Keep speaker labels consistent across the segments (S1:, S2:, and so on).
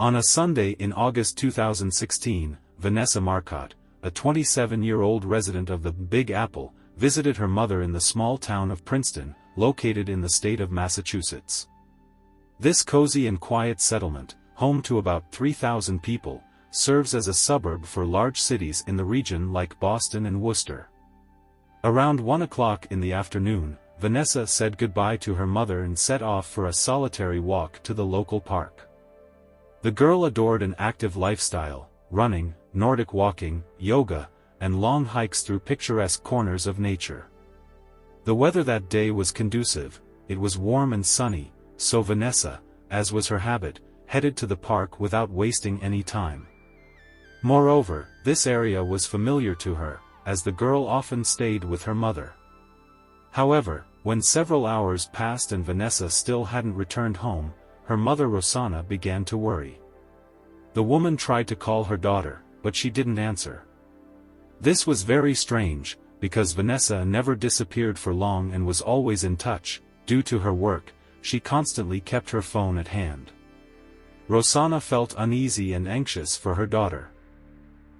S1: On a Sunday in August 2016, Vanessa Marcotte, a 27-year-old resident of the Big Apple, visited her mother in the small town of Princeton, located in the state of Massachusetts. This cozy and quiet settlement, home to about 3,000 people, serves as a suburb for large cities in the region like Boston and Worcester. Around 1 o'clock in the afternoon, Vanessa said goodbye to her mother and set off for a solitary walk to the local park. The girl adored an active lifestyle, running, Nordic walking, yoga, and long hikes through picturesque corners of nature. The weather that day was conducive. It was warm and sunny, so Vanessa, as was her habit, headed to the park without wasting any time. Moreover, this area was familiar to her, as the girl often stayed with her mother. However, when several hours passed and Vanessa still hadn't returned home, her mother Rosanna began to worry. The woman tried to call her daughter, but she didn't answer. This was very strange, because Vanessa never disappeared for long and was always in touch. Due to her work, she constantly kept her phone at hand. Rosanna felt uneasy and anxious for her daughter.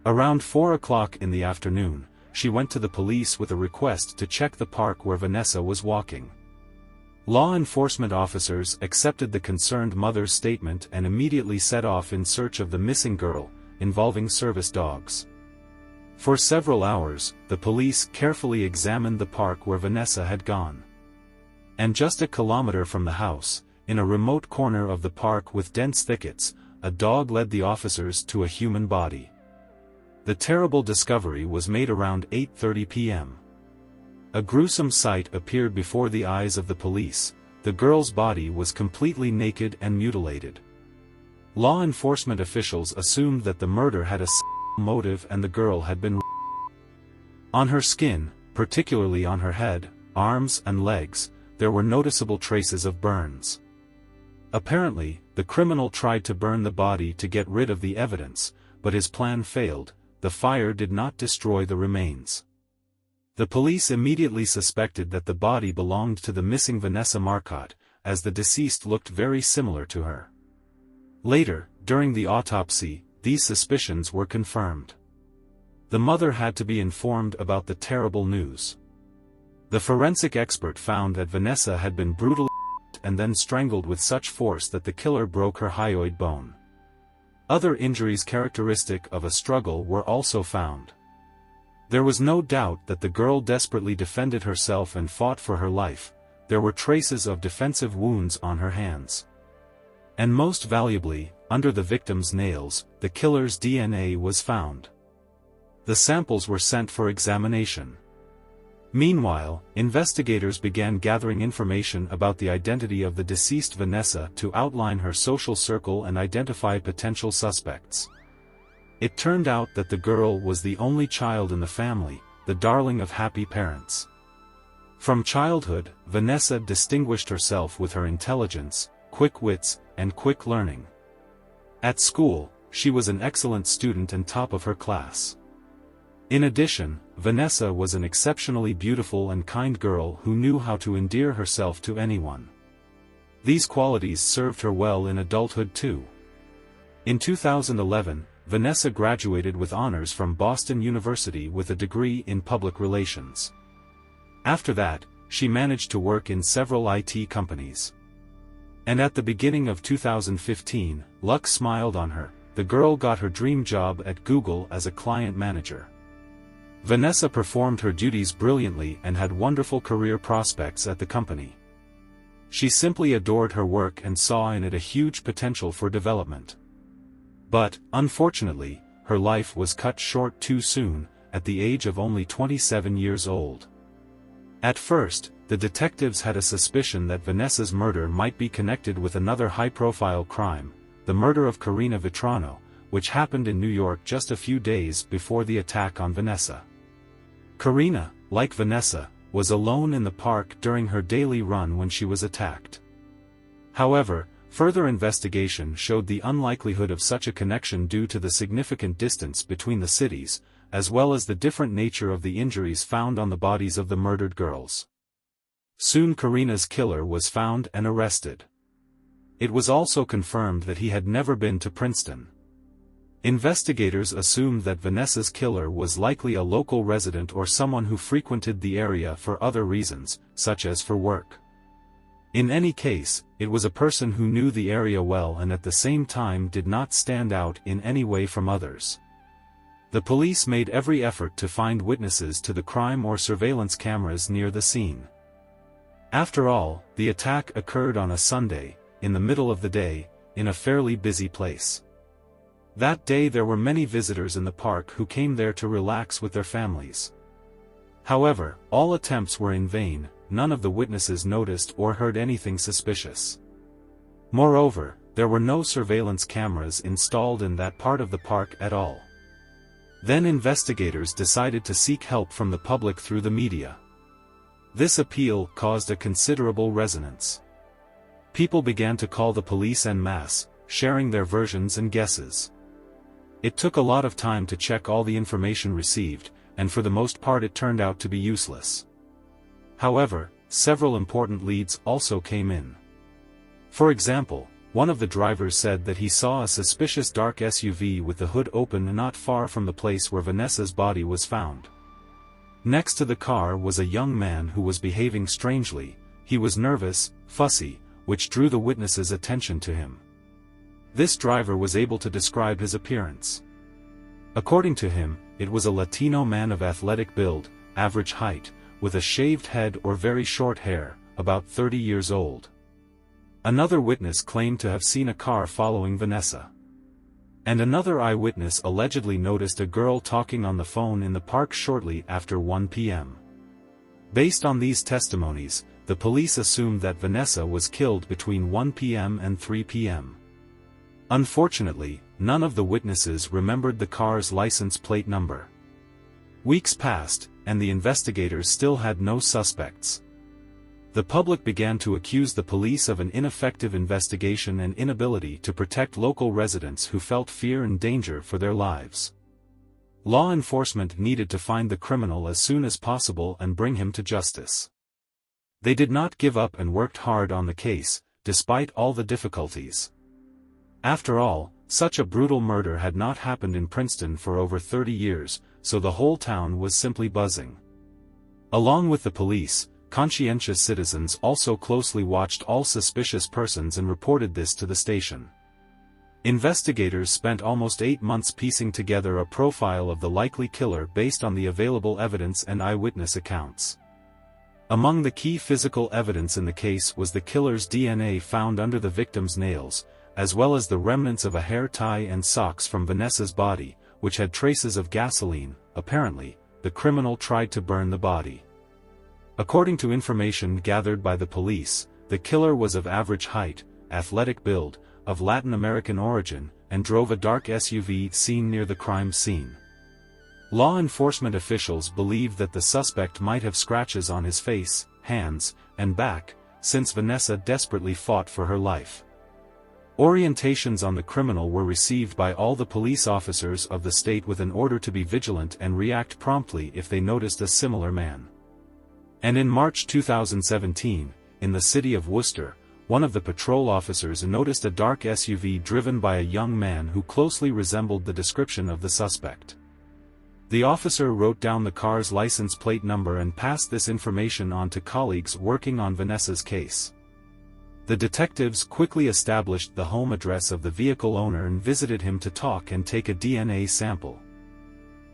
S1: Around 4 o'clock in the afternoon, she went to the police with a request to check the park where Vanessa was walking. Law enforcement officers accepted the concerned mother's statement and immediately set off in search of the missing girl, involving service dogs. For several hours, the police carefully examined the park where Vanessa had gone. And just a kilometer from the house, in a remote corner of the park with dense thickets, a dog led the officers to a human body. The terrible discovery was made around 8:30 p.m. A gruesome sight appeared before the eyes of the police. The girl's body was completely naked and mutilated. Law enforcement officials assumed that the murder had a motive and the girl had been on her skin, particularly on her head, arms and legs, there were noticeable traces of burns. Apparently, the criminal tried to burn the body to get rid of the evidence, but his plan failed. The fire did not destroy the remains. The police immediately suspected that the body belonged to the missing Vanessa Marcotte, as the deceased looked very similar to her. Later, during the autopsy, these suspicions were confirmed. The mother had to be informed about the terrible news. The forensic expert found that Vanessa had been brutally and then strangled with such force that the killer broke her hyoid bone. Other injuries characteristic of a struggle were also found. There was no doubt that the girl desperately defended herself and fought for her life. There were traces of defensive wounds on her hands. And most valuably, under the victim's nails, the killer's DNA was found. The samples were sent for examination. Meanwhile, investigators began gathering information about the identity of the deceased Vanessa to outline her social circle and identify potential suspects. It turned out that the girl was the only child in the family, the darling of happy parents. From childhood, Vanessa distinguished herself with her intelligence, quick wits, and quick learning. At school, she was an excellent student and top of her class. In addition, Vanessa was an exceptionally beautiful and kind girl who knew how to endear herself to anyone. These qualities served her well in adulthood too. In 2011, Vanessa graduated with honors from Boston University with a degree in public relations. After that, she managed to work in several IT companies. And at the beginning of 2015, luck smiled on her. The girl got her dream job at Google as a client manager. Vanessa performed her duties brilliantly and had wonderful career prospects at the company. She simply adored her work and saw in it a huge potential for development. But, unfortunately, her life was cut short too soon, at the age of only 27 years old. At first, the detectives had a suspicion that Vanessa's murder might be connected with another high-profile crime, the murder of Karina Vitrano, which happened in New York just a few days before the attack on Vanessa. Karina, like Vanessa, was alone in the park during her daily run when she was attacked. However, further investigation showed the unlikelihood of such a connection due to the significant distance between the cities, as well as the different nature of the injuries found on the bodies of the murdered girls. Soon Karina's killer was found and arrested. It was also confirmed that he had never been to Princeton. Investigators assumed that Vanessa's killer was likely a local resident or someone who frequented the area for other reasons, such as for work. In any case, it was a person who knew the area well and at the same time did not stand out in any way from others. The police made every effort to find witnesses to the crime or surveillance cameras near the scene. After all, the attack occurred on a Sunday, in the middle of the day, in a fairly busy place. That day there were many visitors in the park who came there to relax with their families. However, all attempts were in vain. None of the witnesses noticed or heard anything suspicious. Moreover, there were no surveillance cameras installed in that part of the park at all. Then investigators decided to seek help from the public through the media. This appeal caused a considerable resonance. People began to call the police en masse, sharing their versions and guesses. It took a lot of time to check all the information received, and for the most part it turned out to be useless. However, several important leads also came in. For example, one of the drivers said that he saw a suspicious dark SUV with the hood open not far from the place where Vanessa's body was found. Next to the car was a young man who was behaving strangely. He was nervous, fussy, which drew the witnesses' attention to him. This driver was able to describe his appearance. According to him, it was a Latino man of athletic build, average height, with a shaved head or very short hair, about 30 years old. Another witness claimed to have seen a car following Vanessa. And another eyewitness allegedly noticed a girl talking on the phone in the park shortly after 1 p.m. Based on these testimonies, the police assumed that Vanessa was killed between 1 p.m. and 3 p.m. Unfortunately, none of the witnesses remembered the car's license plate number. Weeks passed, and the investigators still had no suspects. The public began to accuse the police of an ineffective investigation and inability to protect local residents who felt fear and danger for their lives. Law enforcement needed to find the criminal as soon as possible and bring him to justice. They did not give up and worked hard on the case, despite all the difficulties. After all, such a brutal murder had not happened in Princeton for over 30 years, so the whole town was simply buzzing. Along with the police, conscientious citizens also closely watched all suspicious persons and reported this to the station. Investigators spent almost 8 months piecing together a profile of the likely killer based on the available evidence and eyewitness accounts. Among the key physical evidence in the case was the killer's DNA found under the victim's nails, as well as the remnants of a hair tie and socks from Vanessa's body, which had traces of gasoline. Apparently, the criminal tried to burn the body. According to information gathered by the police, the killer was of average height, athletic build, of Latin American origin, and drove a dark SUV seen near the crime scene. Law enforcement officials believed that the suspect might have scratches on his face, hands, and back, since Vanessa desperately fought for her life. Orientations on the criminal were received by all the police officers of the state with an order to be vigilant and react promptly if they noticed a similar man. And in March 2017, in the city of Worcester, one of the patrol officers noticed a dark SUV driven by a young man who closely resembled the description of the suspect. The officer wrote down the car's license plate number and passed this information on to colleagues working on Vanessa's case. The detectives quickly established the home address of the vehicle owner and visited him to talk and take a DNA sample.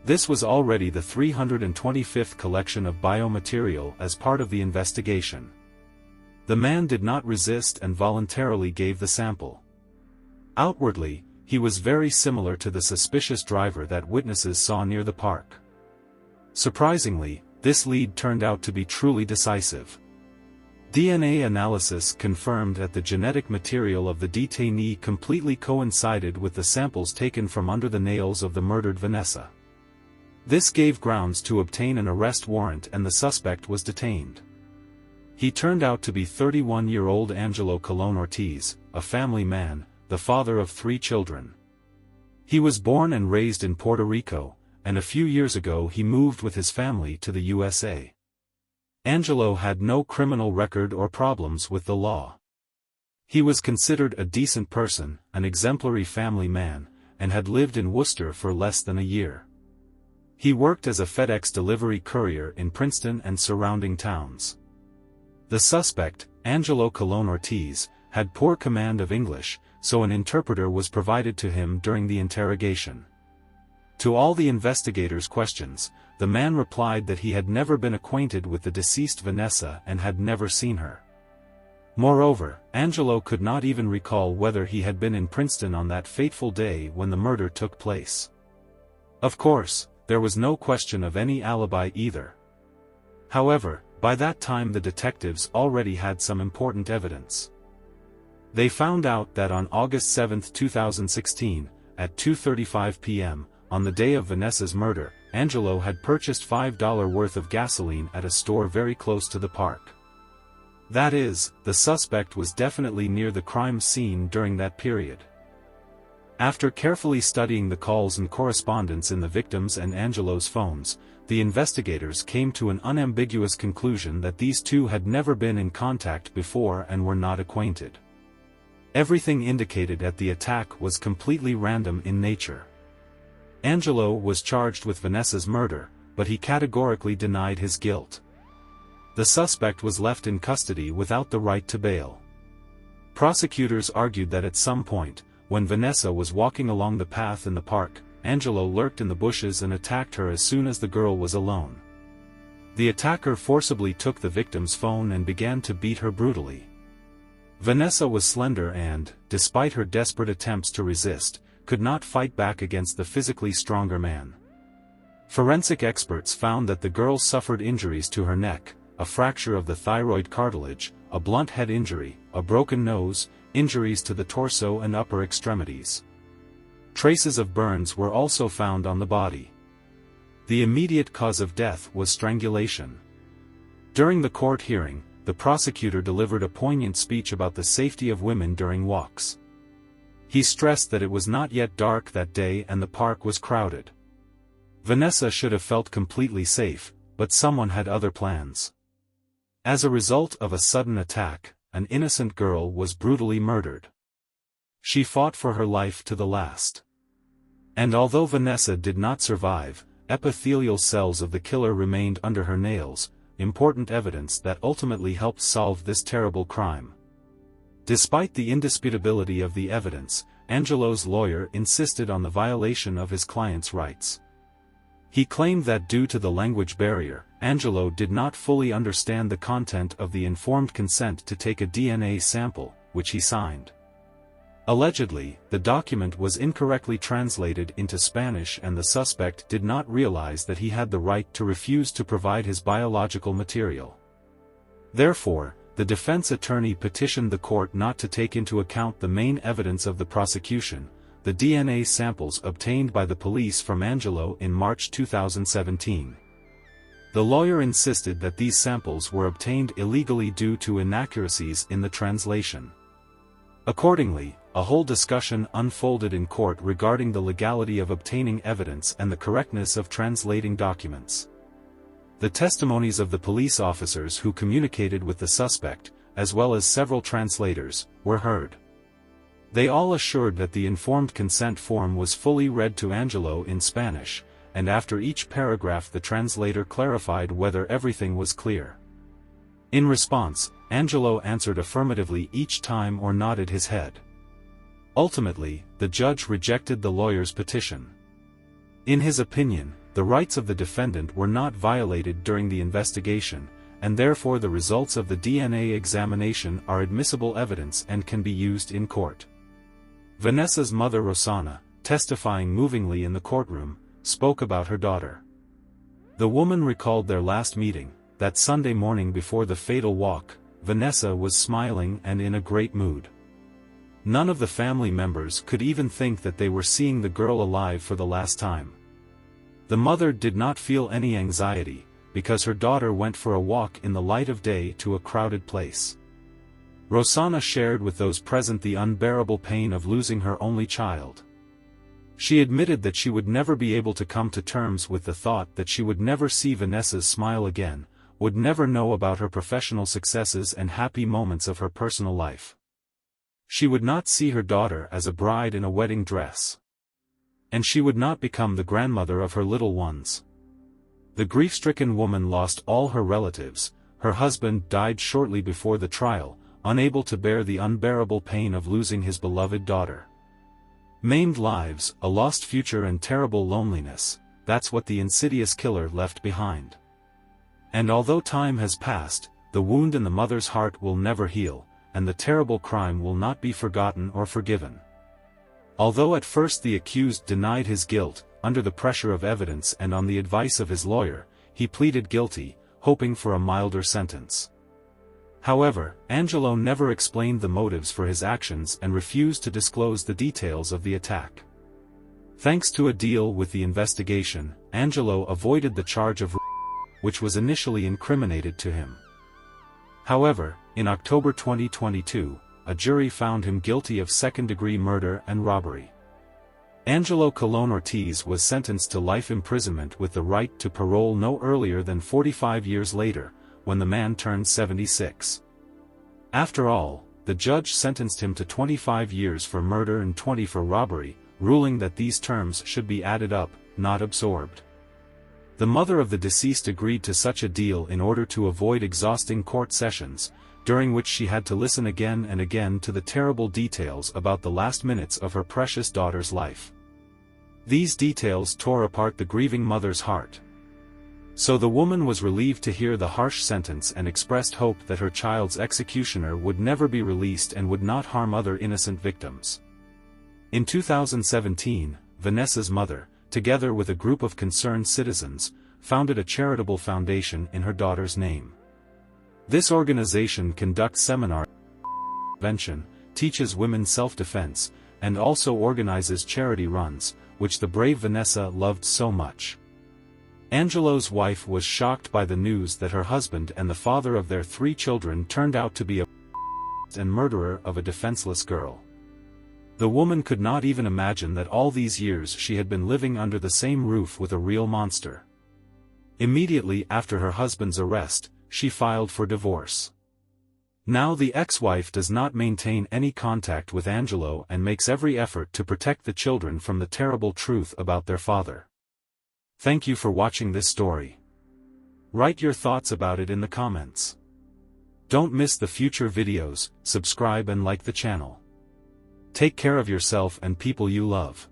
S1: This was already the 325th collection of biomaterial as part of the investigation. The man did not resist and voluntarily gave the sample. Outwardly, he was very similar to the suspicious driver that witnesses saw near the park. Surprisingly, this lead turned out to be truly decisive. DNA analysis confirmed that the genetic material of the detainee completely coincided with the samples taken from under the nails of the murdered Vanessa. This gave grounds to obtain an arrest warrant and the suspect was detained. He turned out to be 31-year-old Angelo Colon-Ortiz, a family man, the father of 3 children. He was born and raised in Puerto Rico, and a few years ago he moved with his family to the USA. Angelo had no criminal record or problems with the law. He was considered a decent person, an exemplary family man, and had lived in Worcester for less than a year. He worked as a FedEx delivery courier in Princeton and surrounding towns. The suspect, Angelo Colon-Ortiz, had poor command of English, so an interpreter was provided to him during the interrogation. To all the investigators' questions, the man replied that he had never been acquainted with the deceased Vanessa and had never seen her. Moreover, Angelo could not even recall whether he had been in Princeton on that fateful day when the murder took place. Of course, there was no question of any alibi either. However, by that time the detectives already had some important evidence. They found out that on August 7, 2016, at 2:35 p.m., on the day of Vanessa's murder, Angelo had purchased $5 worth of gasoline at a store very close to the park. That is, the suspect was definitely near the crime scene during that period. After carefully studying the calls and correspondence in the victim's and Angelo's phones, the investigators came to an unambiguous conclusion that these two had never been in contact before and were not acquainted. Everything indicated that the attack was completely random in nature. Angelo was charged with Vanessa's murder, but he categorically denied his guilt. The suspect was left in custody without the right to bail. Prosecutors argued that at some point, when Vanessa was walking along the path in the park, Angelo lurked in the bushes and attacked her as soon as the girl was alone. The attacker forcibly took the victim's phone and began to beat her brutally. Vanessa was slender and, despite her desperate attempts to resist, could not fight back against the physically stronger man. Forensic experts found that the girl suffered injuries to her neck, a fracture of the thyroid cartilage, a blunt head injury, a broken nose, injuries to the torso and upper extremities. Traces of burns were also found on the body. The immediate cause of death was strangulation. During the court hearing, the prosecutor delivered a poignant speech about the safety of women during walks. He stressed that it was not yet dark that day and the park was crowded. Vanessa should have felt completely safe, but someone had other plans. As a result of a sudden attack, an innocent girl was brutally murdered. She fought for her life to the last. And although Vanessa did not survive, epithelial cells of the killer remained under her nails, important evidence that ultimately helped solve this terrible crime. Despite the indisputability of the evidence, Angelo's lawyer insisted on the violation of his client's rights. He claimed that due to the language barrier, Angelo did not fully understand the content of the informed consent to take a DNA sample, which he signed. Allegedly, the document was incorrectly translated into Spanish and the suspect did not realize that he had the right to refuse to provide his biological material. Therefore, the defense attorney petitioned the court not to take into account the main evidence of the prosecution, the DNA samples obtained by the police from Angelo in March 2017. The lawyer insisted that these samples were obtained illegally due to inaccuracies in the translation. Accordingly, a whole discussion unfolded in court regarding the legality of obtaining evidence and the correctness of translating documents. The testimonies of the police officers who communicated with the suspect, as well as several translators, were heard. They all assured that the informed consent form was fully read to Angelo in Spanish, and after each paragraph the translator clarified whether everything was clear. In response, Angelo answered affirmatively each time or nodded his head. Ultimately, the judge rejected the lawyer's petition. In his opinion, the rights of the defendant were not violated during the investigation, and therefore the results of the DNA examination are admissible evidence and can be used in court. Vanessa's mother Rosanna, testifying movingly in the courtroom, spoke about her daughter. The woman recalled their last meeting, that Sunday morning before the fatal walk. Vanessa was smiling and in a great mood. None of the family members could even think that they were seeing the girl alive for the last time. The mother did not feel any anxiety, because her daughter went for a walk in the light of day to a crowded place. Rosanna shared with those present the unbearable pain of losing her only child. She admitted that she would never be able to come to terms with the thought that she would never see Vanessa's smile again, would never know about her professional successes and happy moments of her personal life. She would not see her daughter as a bride in a wedding dress. And she would not become the grandmother of her little ones. The grief-stricken woman lost all her relatives. Her husband died shortly before the trial, unable to bear the unbearable pain of losing his beloved daughter. Maimed lives, a lost future and terrible loneliness, that's what the insidious killer left behind. And although time has passed, the wound in the mother's heart will never heal, and the terrible crime will not be forgotten or forgiven. Although at first the accused denied his guilt, under the pressure of evidence and on the advice of his lawyer, he pleaded guilty, hoping for a milder sentence. However, Angelo never explained the motives for his actions and refused to disclose the details of the attack. Thanks to a deal with the investigation, Angelo avoided the charge of rape, which was initially incriminated to him. However, in October 2022, a jury found him guilty of second-degree murder and robbery. Angelo Colon-Ortiz was sentenced to life imprisonment with the right to parole no earlier than 45 years later, when the man turned 76. After all, the judge sentenced him to 25 years for murder and 20 for robbery, ruling that these terms should be added up, not absorbed. The mother of the deceased agreed to such a deal in order to avoid exhausting court sessions, during which she had to listen again and again to the terrible details about the last minutes of her precious daughter's life. These details tore apart the grieving mother's heart. So the woman was relieved to hear the harsh sentence and expressed hope that her child's executioner would never be released and would not harm other innocent victims. In 2017, Vanessa's mother, together with a group of concerned citizens, founded a charitable foundation in her daughter's name. This organization conducts seminars on prevention, teaches women self-defense, and also organizes charity runs, which the brave Vanessa loved so much. Angelo's wife was shocked by the news that her husband and the father of their 3 children turned out to be a and murderer of a defenseless girl. The woman could not even imagine that all these years she had been living under the same roof with a real monster. Immediately after her husband's arrest, she filed for divorce. Now the ex-wife does not maintain any contact with Angelo and makes every effort to protect the children from the terrible truth about their father. Thank you for watching this story. Write your thoughts about it in the comments. Don't miss the future videos, subscribe and like the channel. Take care of yourself and people you love.